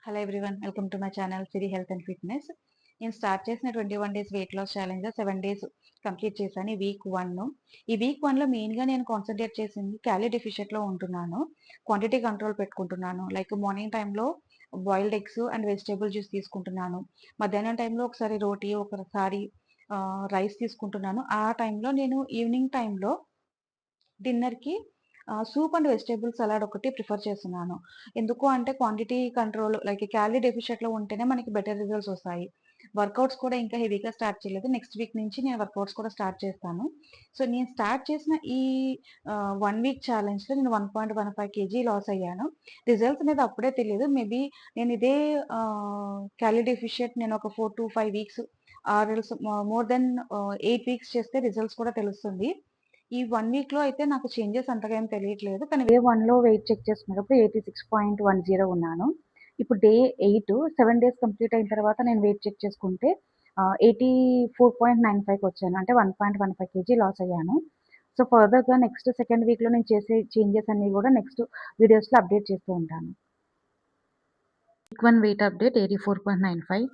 Hello everyone, welcome to my channel Siri health and fitness. నేను start చేసిన 21 days weight loss challenge 7 days complete చేశాను. ఈ week 1. ఈ week 1లో మెయిన్గా నేను కాన్సన్ట్రేట్ చేసింది క్యాలరీ డెఫిషియెంట్లో ఉంటున్నాను. క్వాంటిటీ కంట్రోల్ పెట్టుకుంటున్నాను. లైక్ మార్నింగ్ టైంలో boiled eggs and vegetable juice తీసుకుంటున్నాను. మధ్యాహ్నం టైంలో ఒకసారి రోటీ, ఒకసారి రైస్ తీసుకుంటున్నాను. ఆ టైంలో నేను ఈవినింగ్ టైంలో డిన్నర్‌కి సూప్ అండ్ వెజిటబుల్ సలాడ్ ఒకటి ప్రిఫర్ చేస్తున్నాను. ఎందుకు అంటే క్వాంటిటీ కంట్రోల్ లైక్ క్యాలరీ డెఫిషియెంట్‌లో ఉంటేనే మనకి బెటర్ రిజల్ట్స్ వస్తాయి. వర్కౌట్స్ కూడా ఇంకా హెవీగా స్టార్ట్ చేయలేదు. నెక్స్ట్ వీక్ నుంచి నేను వర్కౌట్స్ కూడా స్టార్ట్ చేస్తాను. సో, నేను స్టార్ట్ చేసిన ఈ 1 వీక్ ఛాలెంజ్‌లో నేను 1.15 కేజీ లాస్ అయ్యాను. రిజల్ట్స్ అనేది అప్పుడే తెలీదు. మేబీ నేను ఇదే క్యాలరీ డెఫిషియెంట్ నేను ఒక 4-5 weeks or else more than 8 weeks చేస్తే రిజల్ట్స్ కూడా తెలుస్తుంది. ఈ 1 వీక్‌లో అయితే నాకు చేంజెస్ అంతగా ఏం తెలియట్లేదు. కానీ డే 1లో వెయిట్ చెక్ చేసుకున్నప్పుడు 86.10 ఉన్నాను. ఇప్పుడు డే 8 7 డేస్ కంప్లీట్ అయిన తర్వాత నేను వెయిట్ చెక్ చేసుకుంటే 84.95కి వచ్చాను. అంటే 1.15 కేజీ లాస్ అయ్యాను. సో, ఫర్దర్‌గా నెక్స్ట్ సెకండ్ వీక్‌లో నేను చేసే చేంజెస్ అన్నీ గూడా నెక్స్ట్ వీడియోస్‌లో అప్డేట్ చేస్తూ ఉంటాను. Week 1 wait update 84.95.